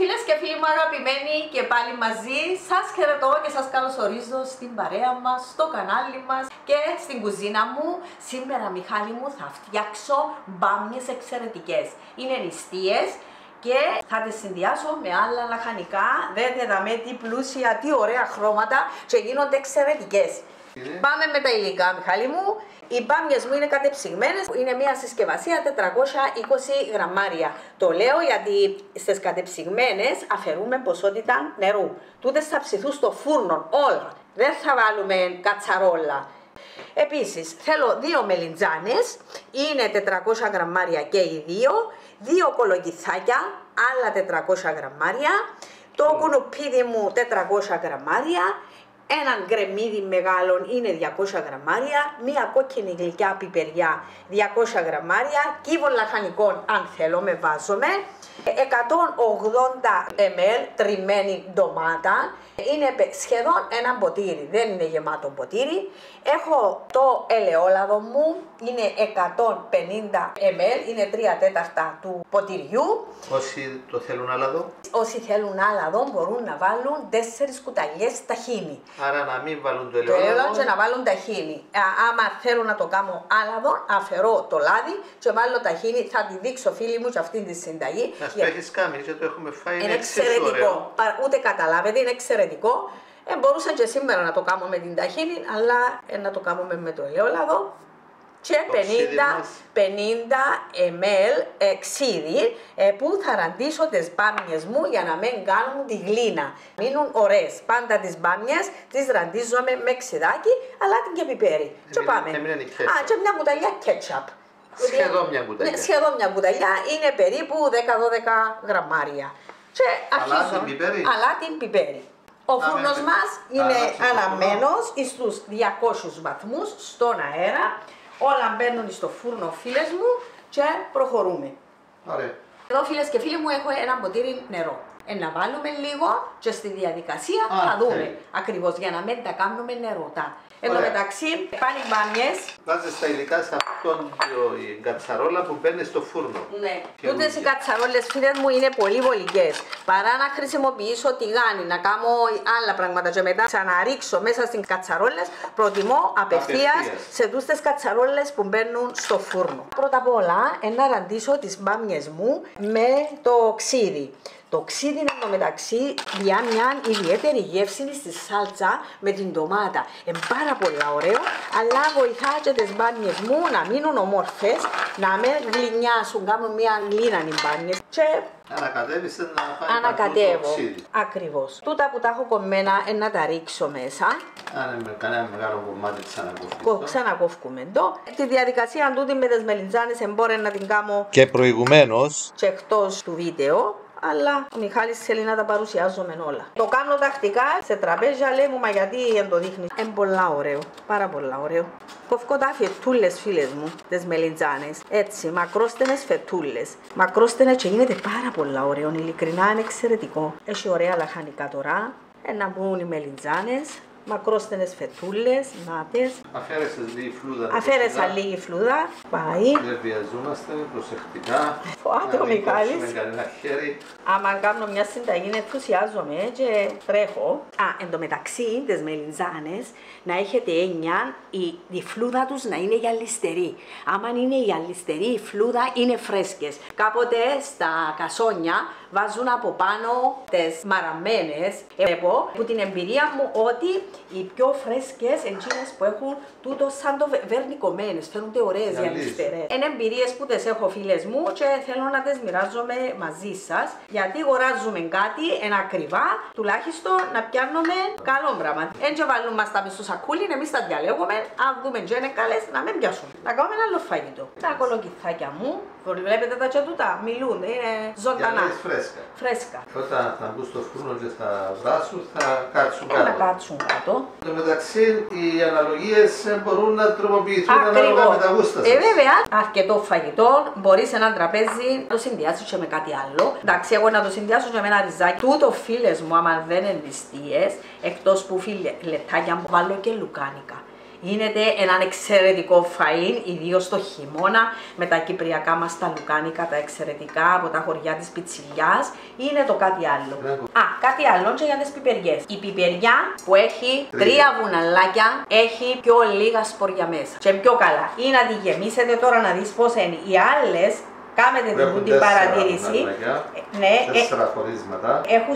Φίλες και φίλοι μου αγαπημένοι και πάλι μαζί, σας χαιρετώ και σας καλωσορίζω στην παρέα μας, στο κανάλι μας και στην κουζίνα μου. Σήμερα, Μιχάλη μου, θα φτιάξω μπάμιες εξαιρετικές. Είναι νηστείες και θα τις συνδυάσω με άλλα λαχανικά. Δείτε δαμέ τι πλούσια, τι ωραία χρώματα και γίνονται εξαιρετικές. Πάμε με τα υλικά, Μιχάλη μου. Οι μπάμιες μου είναι κατεψυγμένες, είναι μια συσκευασία 420 γραμμάρια. Το λέω γιατί στις κατεψυγμένες αφαιρούμε ποσότητα νερού. Τούτες θα ψηθούν στο φούρνο όλα, δεν θα βάλουμε κατσαρόλα. Επίσης θέλω 2 μελιτζάνες, είναι 400 γραμμάρια και οι δύο κολοκυθάκια, άλλα 400 γραμμάρια, το κουνουπίδι μου 400 γραμμάρια, έναν γκρεμμύδι μεγάλο είναι 200 γραμμάρια, μία κόκκινη γλυκιά πιπεριά 200 γραμμάρια, κύβο λαχανικών αν θέλω με βάζομαι, 180 ml τριμμένη ντομάτα, είναι σχεδόν ένα ποτήρι, δεν είναι γεμάτο ποτήρι. Έχω το ελαιόλαδο μου, είναι 150 ml, είναι 3/4 του ποτηριού. Όσοι το θέλουν άλαδο. Όσοι θέλουν άλαδο μπορούν να βάλουν 4 κουταλιές ταχίνι. Άρα να μην βάλουν το ελαιόλαδο. ελαιόλαδο. Και να βάλουν ταχίνι. Άμα θέλω να το κάνω άλαδο, αφαιρώ το λάδι και βάλω ταχίνι. Θα τη δείξω, φίλοι μου, και αυτή τη συνταγή. Να σου έχεις κάνει και το έχουμε φάει. Είναι εξαιρετικό. Ούτε καταλάβετε, είναι εξαιρετικό. Μπορούσα και σήμερα να το κάνω με την ταχίνι, αλλά να το κάνουμε με το ελαιόλαδο. Και 50 ml ξύδι που θα ραντίσω τις μπάμιες μου για να μην κάνουν τη γλίνα. Μείνουν ωραίες. Πάντα τις μπάμιες τις ραντίζουμε με ξυδάκι, αλλά την και πιπέρι. Και πάμε. Και μια κουταλιά κέτσαπ. Σχεδόν μια κουταλιά. Σχεδόν μια κουταλιά, είναι περίπου 10-12 γραμμάρια. Και αρχίζω, αλλά την πιπέρι. Ο φούρνος μας είναι αναμμένος στους 200 βαθμούς στον αέρα. Όλα μπαίνουν στο φούρνο, φίλες μου, και προχωρούμε. Ωραία. Εδώ, φίλες και φίλοι μου, έχω ένα ποτήρι νερό. Να βάλουμε λίγο και στη διαδικασία θα δούμε ακριβώς, για να μην τα κάνουμε νεροτά. Εν τω μεταξύ, πάνε οι μπάμιες. Βάζεις τα υλικά σε αυτόν την κατσαρόλα που μπαίνει στο φούρνο. Ναι. Τούτες οι κατσαρόλες, φίλες μου, είναι πολύ βολικές. Παρά να χρησιμοποιήσω τηγάνι, να κάνω άλλα πράγματα και μετά ξαναρίξω μέσα στις κατσαρόλες, προτιμώ απευθείας σε τούτες κατσαρόλες που μπαίνουν στο φούρνο. Πρώτα απ' όλα, να ραντίσω τις μπάμιες μου με το ξύδι. Το ξύδι είναι μεταξύ για μια ιδιαίτερη γεύση στη σάλτσα με την ντομάτα. Είναι πάρα πολύ ωραίο, αλλά βοηθά και τις μπάνιες μου να μείνουν ομόρφες, να μην γλυνιάσουν, κάνουν μια γλύνανη μπάνιες. Και ανακατεύεις να φάει ανακατεύω. Ακριβώς. Τούτα που τα έχω κομμένα να τα ρίξω μέσα. Αν με κανένα μεγάλο κομμάτι ξανακόφουμε. Ξανακόφουμε το. Τη διαδικασία τούτη με τις μελιτζάνες μπορεί να την κάνω και προηγουμένως και εκτός του βίντεο. Αλλά ο Μιχάλης θέλει να τα παρουσιάζουμε όλα. Το κάνω τακτικά σε τραπέζια, λέει μου, μα γιατί δεν το δείχνεις. Είναι πολλά ωραίο, πάρα πολλά ωραίο. Κοφκώ τα φετούλες, φίλες μου, τις μελιτζάνες. Έτσι, μακρόστενες φετούλες. Μακρόστενες και γίνεται πάρα πολλά ωραίο, ειλικρινά είναι εξαιρετικό. Έχει ωραία λαχανικά τώρα, να μπουν οι μελιτζάνες. Μακρόστενες φετούλες, νάτες. Αφαίρεσες λίγη φλούδα. Αφαίρεσα λίγη φλούδα. Πάει. Δεν βιαζόμαστε, προσεκτικά. Φοάται ο Μιχάλης. Με κανένα χέρι. Άμα κάνω μια συνταγή, ενθουσιάζομαι και τρέχω. Εν τω μεταξύ, τις μελιτζάνες να έχετε έννοια η φλούδα τους να είναι γυαλιστερή. Άμα είναι γυαλιστερή, η φλούδα είναι φρέσκες. Κάποτε στα κασόνια βάζουν από πάνω τις μαραμένες. Εγώ, που την εμπειρία μου, ότι οι πιο φρέσκες εκείνες που έχουν τούτο σαν το βερνικωμένες, φαίνονται ωραίες γυαλιστερές. Είναι εμπειρίες που τις έχω, φίλες μου, και θέλω να τις μοιράζομαι μαζί σας. Γιατί αγοράζουμε κάτι ακριβά, τουλάχιστον να πιάνουμε καλό πράγμα. Δεν βάλουν μας τα μες στο σακούλι, εμείς τα διαλέγουμε. Αν δούμε και είναι καλές, να μην πιάσουν. Να κάνουμε ένα άλλο φαγητό. Τα κολοκυθάκια μου, βλέπετε τα και τούτα, μιλούν, είναι ζωντανά. Φρέσκα. Όταν θα μπουν στο φούρνο και θα βράσουν, θα κάτσουν κάτω. Να κάτσουν κάτω. Εν τω μεταξύ, οι αναλογίες μπορούν να τροποποιηθούν ανάλογα με τα γούστα σας. Βέβαια, αρκετό φαγητό μπορεί σε ένα τραπέζι να το συνδυάσει και με κάτι άλλο. Εντάξει, εγώ να το συνδυάσω και με ένα ριζάκι. Τούτο, φίλες μου, άμα δεν είναι νηστείες, εκτός που φιλετάκια μου βάλω και λουκάνικα. Γίνεται έναν εξαιρετικό φαΐν, ιδίως το χειμώνα, με τα κυπριακά μας τα λουκάνικα, τα εξαιρετικά από τα χωριά της Πιτσιλιάς. Είναι το κάτι άλλο. Κάτι άλλο και για τις πιπεριές. Η πιπεριά που έχει 3 βουναλάκια έχει πιο λίγα σποριά μέσα και πιο καλά. Ή να τη γεμίσετε τώρα να δεις πώς είναι. Οι άλλες, κάμετε την παρατήρηση. Ναι, 4 χωρίσματα. έχουν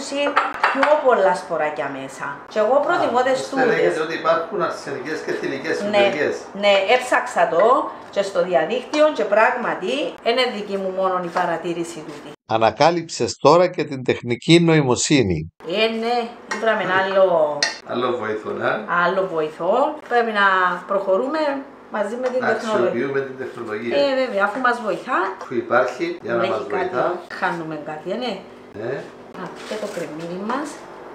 πιο πολλά σποράκια μέσα. Και εγώ προτιμώ τις τούτες. Λέγεται ότι υπάρχουν αρσενικές και θηλυκές πιπεριές. Ναι, έψαξα το και στο διαδίκτυο και πράγματι είναι δική μου μόνο η παρατήρηση τούτη. Ανακάλυψες τώρα και την τεχνική νοημοσύνη. Ναι, είπαμε άλλο βοηθό. Πρέπει να προχωρούμε μαζί με την τεχνολογία. Αξιοποιούμε την τεχνολογία. Βέβαια, αφού μας βοηθά. Που υπάρχει για να μας βοηθά. Χάνουμε κάτι, ναι. Και το κρεμμύδι μας.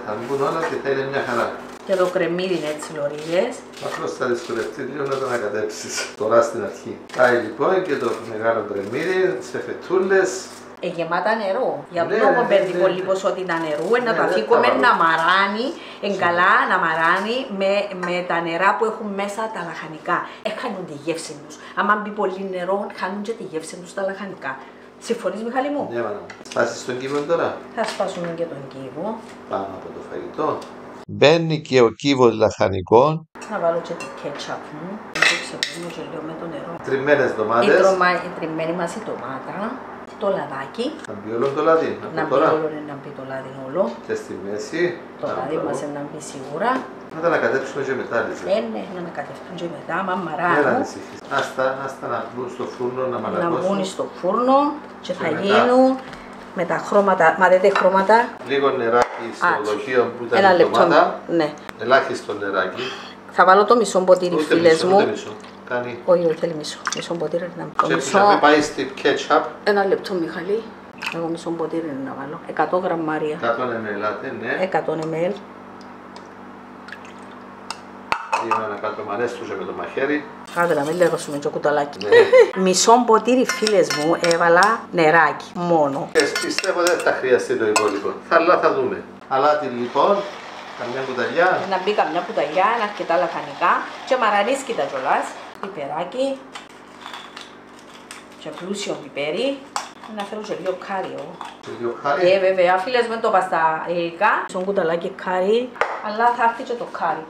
Θα μπουν όλα και θα είναι μια χαρά. Και το κρεμμύδι είναι έτσι λωρίδες. Απλώς θα δυσκολευτεί λίγο να το ανακατέψεις τώρα στην αρχή. Πάει λοιπόν και το μεγάλο κρεμμύδι, τις φεφετούλες. Γεμάτα νερό. Για αυτό το παίρνει πολύ ποσότητα νερού, να το αφήκουμε να μαράνει, καλά να μαράνει με τα νερά που έχουν μέσα τα λαχανικά. Έχανουν τη γεύση τους. Αν μπει πολύ νερό, χάνουν και τη γεύση τους τα λαχανικά. Συμφωνείς, Μιχάλη μου? Ναι, μάνα. Σπάσεις τον κύβο τώρα. Θα σπάσουμε και τον κύβο. Πάνω από το φαγητό. Μπαίνει και ο κύβος λαχανικών. Να βάλω και το κέτσαπ μου. Να το ξεπλύνω και λίγο με το νερό. Τριμμένες ντομάτες. Η τριμμένη μας η ντομάτα. Το λαδάκι. Να μπει όλο το λάδι. Να μπει όλο, να μπει το λάδι όλο. Και στη μέση. Το λάδι μας να μπει σίγουρα. Να τα ανακατέψουμε και μετά, Λίζα. Ναι, να ανακατευτούν και μετά, μα μαράνουν. Δεν ανησυχείς. Άστα να μπουν στο φούρνο να μαλακώσουν. Να μπουν στο φούρνο και θα γίνουν με τα χρώματα. Μα δείτε χρώματα. Λίγο νεράκι στο δοχείο που ήταν η ντομάτα. Ναι. Ελάχιστο νεράκι. Θα βάλω το μισό ποτήρι, φίλες μου. Κάνει. Όχι, θέλει μισό. Μισό ποτήρι να και να πάει στη ketchup. Ένα λεπτό, Μιχαλή. Εγώ μισό ποτήρι να βάλω. 100 γραμμάρια. 100 ml, ναι. 100 ml. Είμαι να κάτω μανέστουζε με το μαχαίρι. Άντε να μην λέγωσουμε το κουταλάκι. Μισό ποτήρι, φίλες μου, έβαλα νεράκι μόνο. Πιστεύω δεν θα χρειαστεί το υπόλοιπο. Αλλά θα δούμε. Αλάτι λοιπόν. Καμιά κουταλιά. Να μπει καμιά κουταλιά, είναι αρκετά λαχανικά και μαρανίσκητα κιόλας. Πιπεράκι και πλούσιο πιπέρι. Να φέρω και λίγο κάρι. Λίγο κάρι. Βέβαια, φίλες με το παστα υλικά. Στον κουταλάκι κάρι, αλλά θα έρθει και το κάρι.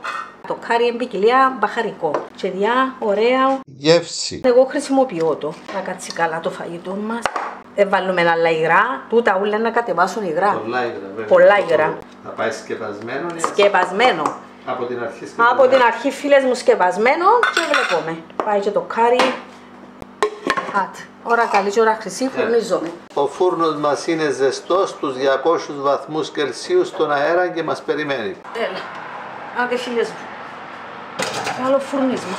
Το κάρι είναι ποικιλία μπαχαρικό. Και διά, ωραία. Γεύση. Εγώ χρησιμοποιώ το. Να κάτσει καλά το φαγητό μας. Δεν βάλουμε άλλα υγρά, τούτα όλα να κατεβάσουν υγρά. Πολλά υγρά, βέβαια. Πολλά υγρά. Θα πάει σκεπασμένο. Σκεπασμένο. Από την αρχή σκεπασμένο. Από την αρχή, φίλες μου, σκεπασμένο και βλέπουμε. Πάει και το κάρι. Ώρα καλή και ώρα χρυσή, φουρνίζομαι. Ο φούρνος μας είναι ζεστός στους 200 βαθμούς Κελσίου στον αέρα και μας περιμένει. Έλα. Άντε, φίλες μου. Καλό φουρνίσμα.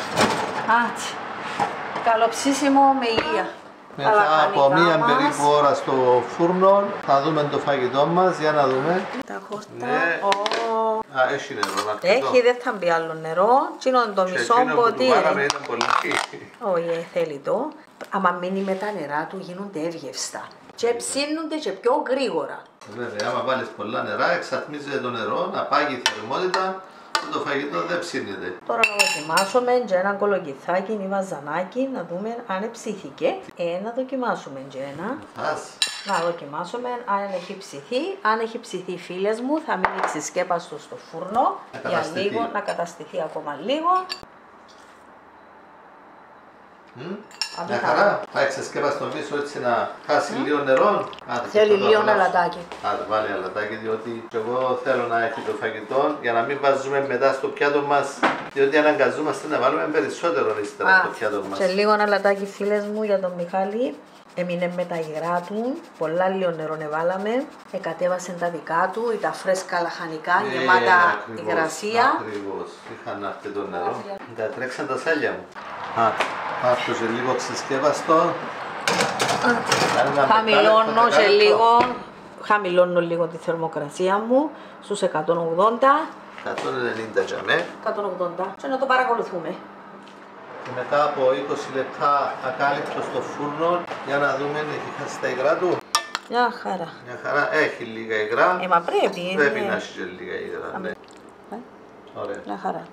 Καλό ψήσιμο με υγεία. Μετά από μία περίπου ώρα στο φούρνο θα δούμε το φαγητό μας, για να δούμε. Τα χόρτα. Ναι. Έχει νερό. Έχει, δεν θα μπει άλλο νερό. Τι είναι το μισό ποτήρι. Ήταν πολύ. Όχι, θέλει το. Άμα μείνει με τα νερά του γίνονται εύγευστα. Και ψήνονται και πιο γρήγορα. Βέβαια, άμα βάλεις πολλά νερά, εξατμίζεται το νερό, να πάγει η θερμότητα. Το φαγητό δεν ψήνεται. Τώρα να δοκιμάσουμε και ένα κολοκυθάκι ή βαζανάκι να δούμε αν ψήθηκε. Να δοκιμάσουμε και ένα. Να δοκιμάσουμε αν έχει ψηθεί. Αν έχει ψηθεί, φίλες μου, θα μείνει ξεσκέπαστο στο φούρνο για λίγο, να καταστηθεί ακόμα λίγο. Μια χαρά. Πάει ξεσκέπαστο πίσω έτσι να χάσει λίγο νερό. Θέλει λίγο αλατάκι. Άντε βάλει αλατάκι, διότι εγώ θέλω να έχει το φαγητό για να μην βάζουμε μετά στο πιάτο μας, διότι αναγκαζόμαστε να βάλουμε περισσότερο ύστερα στο πιάτο μας. Και λίγο αλατάκι, φίλες μου, για τον Μιχάλη. Έμεινε με τα υγρά του, πολλά λίγο νερό βάλαμε, κατέβασε τα δικά του, τα φρέσκα λαχανικά, γεμάτα υγρασία. Ακριβώς, είχαν αρκετό νερό. Τα τρέξαν τα σάλια μου. Αυτό σε λίγο ξεσκεύαστο. Χαμηλώνω σε λίγο, χαμηλώνω λίγο τη θερμοκρασία μου στους 180. 190 για μέ. 180 και να το παρακολουθούμε. Και μετά από 20 λεπτά ακάλυπτο στο φούρνο για να δούμε αν έχει χάσει τα υγρά του. Μια χαρά. Μια χαρά, έχει λίγα υγρά. Μα πρέπει. Πρέπει να έχει και λίγα υγρά, ναι. Ωραία. Μια χαρά.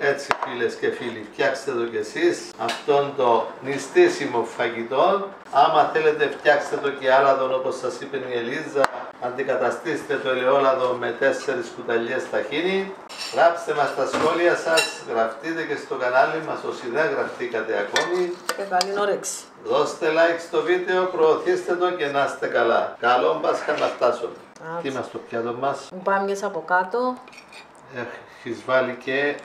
Έτσι φίλες και φίλοι, φτιάξτε το κι εσείς αυτόν το νηστίσιμο φαγητό. Άμα θέλετε φτιάξτε το και άλαδον όπως σας είπε η Ελίζα. Αντικαταστήστε το ελαιόλαδο με 4 κουταλιές ταχίνι. Γράψτε μας τα σχόλια σας, γραφτείτε και στο κανάλι μας όσοι δεν γραφτήκατε ακόμη. Και καλή όρεξη. Δώστε like στο βίντεο, προωθήστε το και να είστε καλά. Καλό Πάσχα να φτάσουμε. Τι είμαστε στο πιάτο μας. Μπάμιες από κάτω. Έχεις βάλει και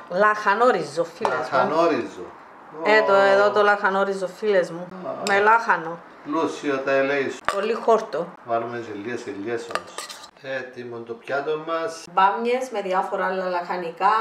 Λαχανόριζο, φίλες μου. λαχανόριζο. Εδώ το λαχανόριζο, φίλες μου. Με λάχανο. Πλούσιο τα ελέη σου. Πολύ χόρτο. Βάλουμε ζελίες όμως. Έτοιμο το πιάτο μας. Μπάμιες με διάφορα άλλα λαχανικά.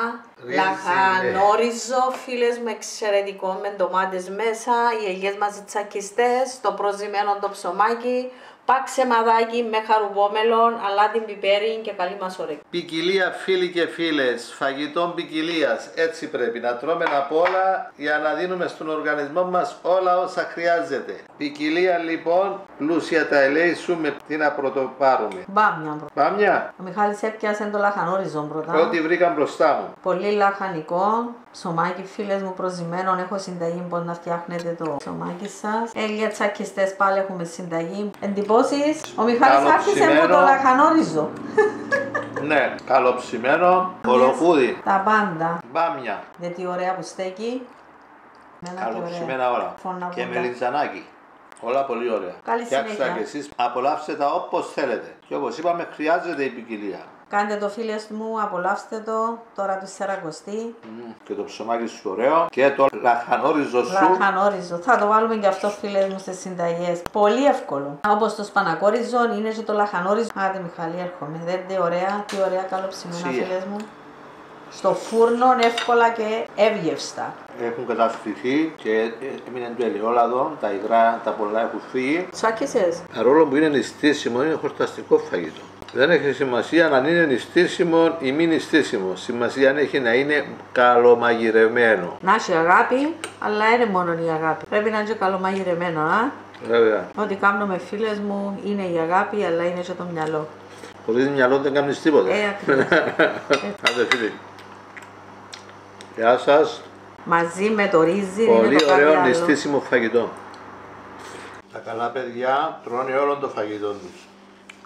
Ρύζι, Λαχανόριζο, φίλες μου, εξαιρετικό με ντομάτες μέσα. Οι ελιές μαζί τσακιστές. Το προζυμένο το ψωμάκι. Παξεμαδάκι με χαρουβόμελον, αλάτι πιπέρι και καλή μας όρεξη. Ποικιλία φίλοι και φίλες, φαγητών ποικιλίας. Έτσι πρέπει να τρώμε απ' όλα για να δίνουμε στον οργανισμό μας όλα όσα χρειάζεται. Ποικιλία λοιπόν, πλούσια τα ελέη σου με τι να πρωτοπάρουμε. Μπάμια. Μπάμια, Ο Μιχάλης έπιασε το λαχανόριζο πρώτα. ό,τι βρήκα μπροστά μου. Πολύ λαχανικό. Ψωμάκι, φίλες μου, προζυμένο. Έχω συνταγή πώς να φτιάχνετε το ψωμάκι σας. Έλια τσακιστές πάλι έχουμε συνταγή. Εντυπώσεις. Ο Μιχάλης άρχισε με το λαχανόριζο. Ναι, καλοψημένο, ολοκούδι, Τα πάντα. μπάμια, Δεν τι ωραία που στέκει. καλοψημένα όλα. Φωναβούντα. Και μελιτζανάκι. Όλα πολύ ωραία. Καλή Φτιάξτε τα συνέχεια. και εσείς, απολαύστε τα όπως θέλετε. Και όπως είπαμε, χρειάζεται η ποικιλία. Κάντε το, φίλες μου, απολαύστε το. Τώρα του Σερακοστή. Και το ψωμάκι σου ωραίο. Και το λαχανόριζο σου. Λαχανόριζο. Θα το βάλουμε και αυτό, φίλες μου, στις συνταγές. Πολύ εύκολο. Όπως το σπανακόριζο είναι και το λαχανόριζο. Άντε, Μιχαλή, έρχομαι. Δεν τι ωραία, τι ωραία καλοψημένα, Σία. φίλες μου. Στο φούρνο εύκολα και εύγευστα. Έχουν καταστηθεί και έμεινε το ελαιόλαδο, τα υγρά, τα πολλά έχουν φύγει. Τσάκισες. Παρόλο που είναι νηστίσιμο, είναι χορταστικό φαγητό. Δεν έχει σημασία αν είναι νηστίσιμο ή μη νηστίσιμο. Σημασία έχει να είναι καλομαγειρεμένο. Να έχει αγάπη, αλλά είναι μόνο η αγάπη. Πρέπει να είναι και καλομαγειρεμένο, α. Βέβαια. Ό,τι κάνουμε, φίλες μου, είναι η αγάπη, αλλά είναι και το μυαλό. Χωρίς μυαλό δεν κάνεις τίποτα. Ακριβώς. Άντε φίλοι. Γεια σας. Μαζί με το ρύζι Πολύ είναι το ωραίο κάτι άλλο. νηστίσιμο φαγητό. Τα καλά παιδιά τρώνε όλο το φαγητό τους.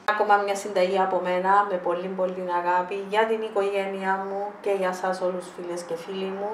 Ακόμα μια συνταγή από μένα με πολύ αγάπη για την οικογένειά μου και για σας όλους, φίλες και φίλοι μου.